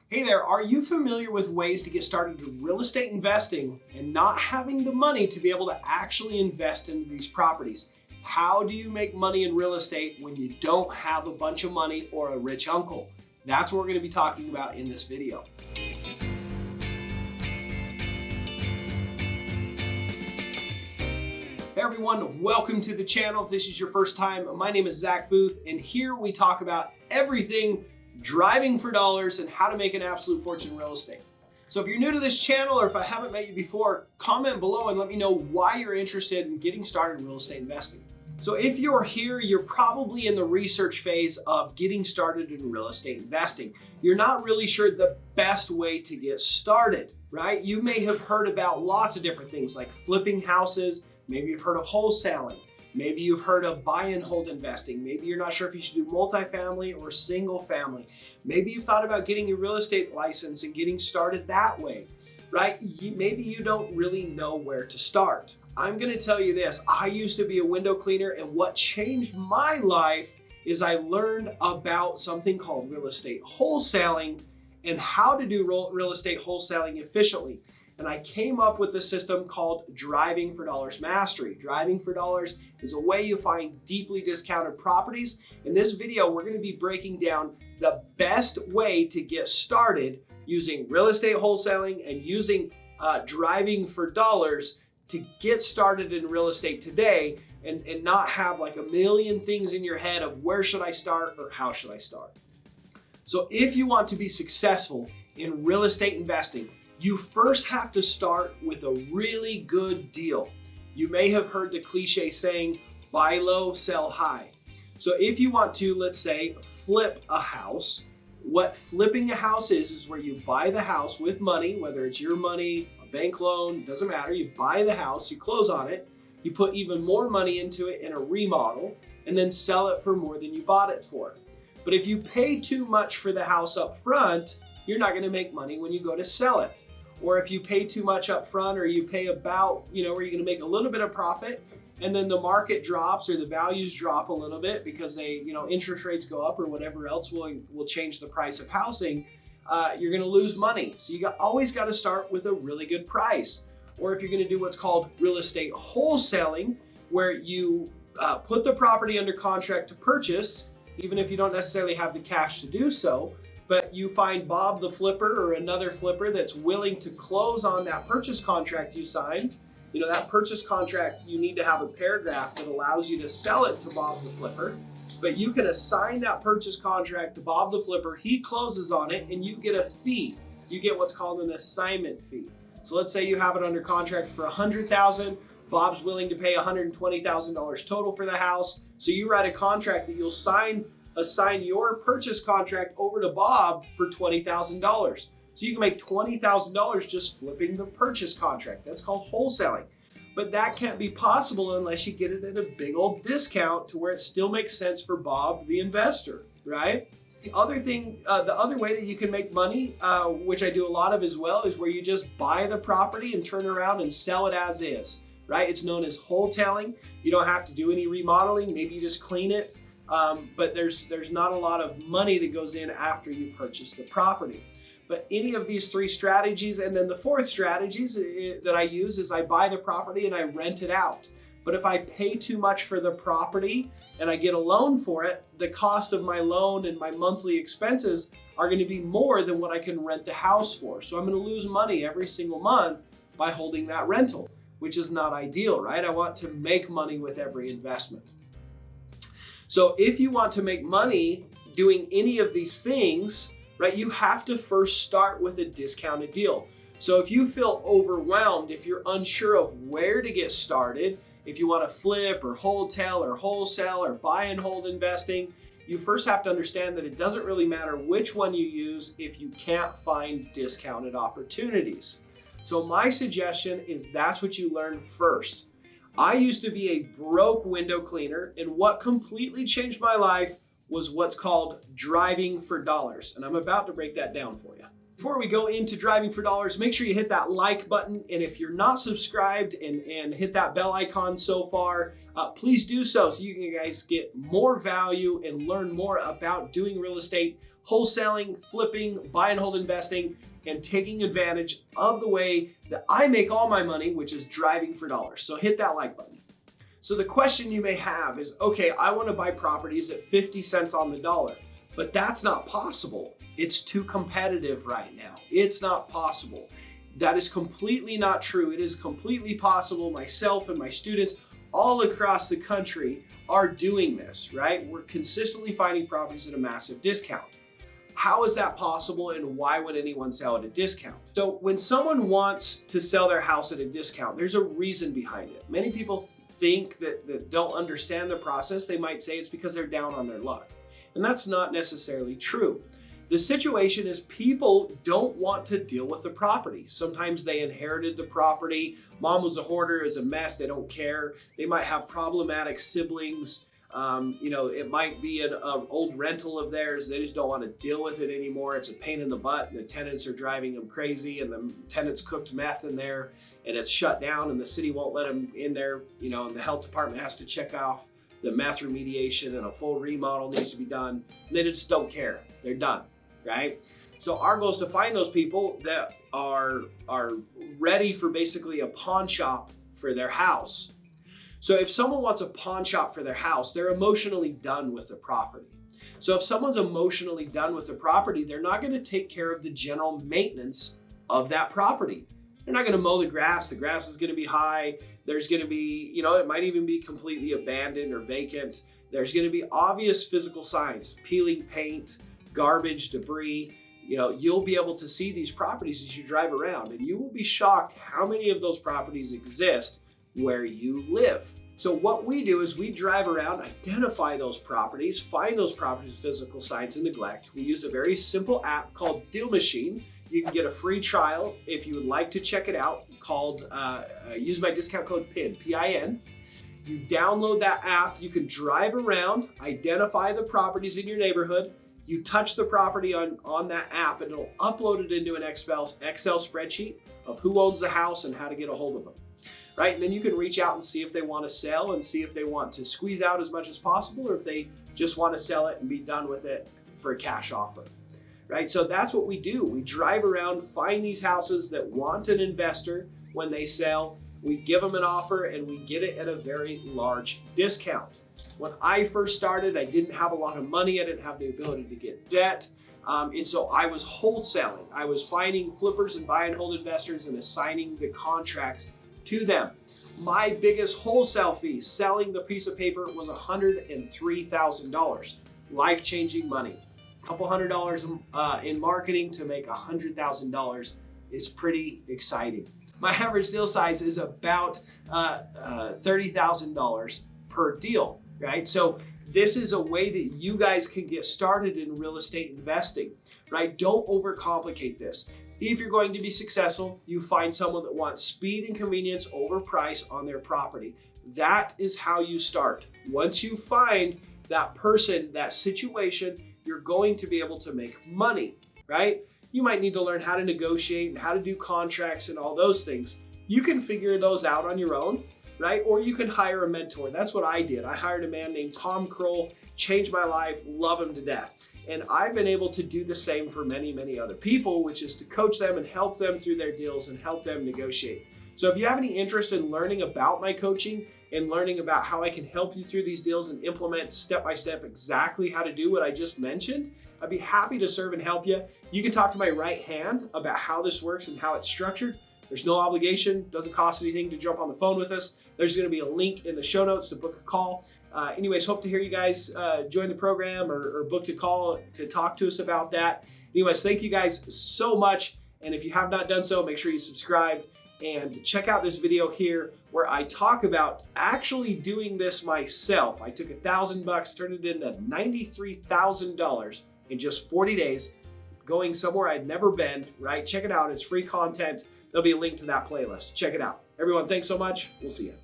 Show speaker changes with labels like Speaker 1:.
Speaker 1: Hey there, are you familiar with ways to get started in real estate investing and not having the money to be able to actually invest in these properties? How do you make money in real estate when you don't have a bunch of money or a rich uncle? That's what we're going to be talking about in this video. Hey everyone, welcome to the channel. If this is your first time, my name is Zack Boothe, and here we talk about everything driving for dollars and how to make an absolute fortune in real estate. So if you're new to this channel or if I haven't met you before, comment below and let me know why you're interested in getting started in real estate investing. So if you're here, you're probably in the research phase of getting started in real estate investing. You're not really sure the best way to get started, right? You may have heard about lots of different things like flipping houses. Maybe you've heard of wholesaling. Maybe you've heard of buy and hold investing. Maybe you're not sure if you should do multifamily or single family. Maybe you've thought about getting your real estate license and getting started that way, right? Maybe you don't really know where to start. I'm gonna tell you this, I used to be a window cleaner, and what changed my life is I learned about something called real estate wholesaling and how to do real estate wholesaling efficiently. And I came up with a system called Driving for Dollars Mastery. Driving for Dollars is a way you find deeply discounted properties. In this video, we're going to be breaking down the best way to get started using real estate wholesaling and using Driving for Dollars to get started in real estate today and not have like a million things in your head of where should I start or how should I start. So if you want to be successful in real estate investing, you first have to start with a really good deal. You may have heard the cliche saying, buy low, sell high. So if you want to, let's say, flip a house, what flipping a house is where you buy the house with money, whether it's your money, a bank loan, doesn't matter. You buy the house, you close on it, you put even more money into it in a remodel, and then sell it for more than you bought it for. But if you pay too much for the house up front, you're not gonna make money when you go to sell it. Or if you pay too much up front, or you pay about, where you're gonna make a little bit of profit, and then the market drops or the values drop a little bit because interest rates go up or whatever else will change the price of housing, you're gonna lose money. So you always gotta start with a really good price. Or if you're gonna do what's called real estate wholesaling, where you put the property under contract to purchase, even if you don't necessarily have the cash to do so, but you find Bob the flipper or another flipper that's willing to close on that purchase contract you signed. That purchase contract, you need to have a paragraph that allows you to sell it to Bob the flipper, but you can assign that purchase contract to Bob the flipper, he closes on it, and you get a fee. You get what's called an assignment fee. So let's say you have it under contract for $100,000, Bob's willing to pay $120,000 total for the house, so you write a contract that you'll assign your purchase contract over to Bob for $20,000. So you can make $20,000 just flipping the purchase contract. That's called wholesaling. But that can't be possible unless you get it at a big old discount to where it still makes sense for Bob, the investor, right? The other way that you can make money, which I do a lot of as well, is where you just buy the property and turn around and sell it as is, right? It's known as wholesaling. You don't have to do any remodeling. Maybe you just clean it. But there's not a lot of money that goes in after you purchase the property. But any of these three strategies, and then the fourth strategy that I use is I buy the property and I rent it out. But if I pay too much for the property and I get a loan for it, the cost of my loan and my monthly expenses are going to be more than what I can rent the house for. So I'm going to lose money every single month by holding that rental, which is not ideal, right? I want to make money with every investment. So if you want to make money doing any of these things, right, you have to first start with a discounted deal. So if you feel overwhelmed, if you're unsure of where to get started, if you want to flip or wholesale or buy and hold investing, you first have to understand that it doesn't really matter which one you use if you can't find discounted opportunities. So my suggestion is that's what you learn first. I used to be a broke window cleaner, and what completely changed my life was what's called Driving for Dollars. And I'm about to break that down for you. Before we go into Driving for Dollars, make sure you hit that like button. And if you're not subscribed and hit that bell icon so far, please do so you guys get more value and learn more about doing real estate wholesaling, flipping, buy and hold investing, and taking advantage of the way that I make all my money, which is driving for dollars. So hit that like button. So the question you may have is, okay, I want to buy properties at 50 cents on the dollar, but that's not possible. It's too competitive right now. It's not possible. That is completely not true. It is completely possible. Myself and my students all across the country are doing this, right? We're consistently finding properties at a massive discount. How is that possible, and why would anyone sell at a discount? So when someone wants to sell their house at a discount, there's a reason behind it. Many people think that don't understand the process. They might say it's because they're down on their luck. And that's not necessarily true. The situation is people don't want to deal with the property. Sometimes they inherited the property. Mom was a hoarder, is a mess, they don't care. They might have problematic siblings. It might be an old rental of theirs. They just don't want to deal with it anymore. It's a pain in the butt. The tenants are driving them crazy, and the tenants cooked meth in there, and it's shut down, and the city won't let them in there. And the health department has to check off the meth remediation, and a full remodel needs to be done. And they just don't care. They're done, right? So our goal is to find those people that are ready for basically a pawn shop for their house. So if someone wants a pawn shop for their house, they're emotionally done with the property. So if someone's emotionally done with the property, they're not going to take care of the general maintenance of that property. They're not going to mow the grass. The grass is going to be high. There's going to be, it might even be completely abandoned or vacant. There's going to be obvious physical signs, peeling paint, garbage, debris. You'll be able to see these properties as you drive around, and you will be shocked how many of those properties exist where you live. So what we do is we drive around, identify those properties, find those properties' physical signs of neglect. We use a very simple app called Deal Machine. You can get a free trial if you would like to check it out, called use my discount code PIN, P-I-N. You download that app, you can drive around, identify the properties in your neighborhood. You touch the property on that app, and it'll upload it into an Excel spreadsheet of who owns the house and how to get a hold of them. Right? And then you can reach out and see if they want to sell, and see if they want to squeeze out as much as possible, or if they just want to sell it and be done with it for a cash offer. Right? So that's what we do. We drive around, find these houses that want an investor when they sell. We give them an offer, and we get it at a very large discount. When I first started, I didn't have a lot of money. I didn't have the ability to get debt. And so I was wholesaling. I was finding flippers and buy and hold investors and assigning the contracts to them. My biggest wholesale fee selling the piece of paper was $103,000. Life-changing money. A couple $100 in marketing to make $100,000 is pretty exciting. My average deal size is about $30,000 per deal, right? So this is a way that you guys can get started in real estate investing, right? Don't overcomplicate this. If you're going to be successful, you find someone that wants speed and convenience over price on their property. That is how you start. Once you find that person, that situation, you're going to be able to make money, right? You might need to learn how to negotiate and how to do contracts and all those things. You can figure those out on your own, right? Or you can hire a mentor. That's what I did. I hired a man named Tom Kroll, changed my life, love him to death. And I've been able to do the same for many, many other people, which is to coach them and help them through their deals and help them negotiate. So if you have any interest in learning about my coaching and learning about how I can help you through these deals and implement step-by-step exactly how to do what I just mentioned, I'd be happy to serve and help you. You can talk to my right hand about how this works and how it's structured. There's no obligation, doesn't cost anything to jump on the phone with us. There's gonna be a link in the show notes to book a call. Anyways, hope to hear you guys join the program or book a call to talk to us about that. Anyways, thank you guys so much. And if you have not done so, make sure you subscribe and check out this video here where I talk about actually doing this myself. I took $1,000, turned it into $93,000 in just 40 days, going somewhere I'd never been, right? Check it out, it's free content. There'll be a link to that playlist. Check it out. Everyone, thanks so much. We'll see you.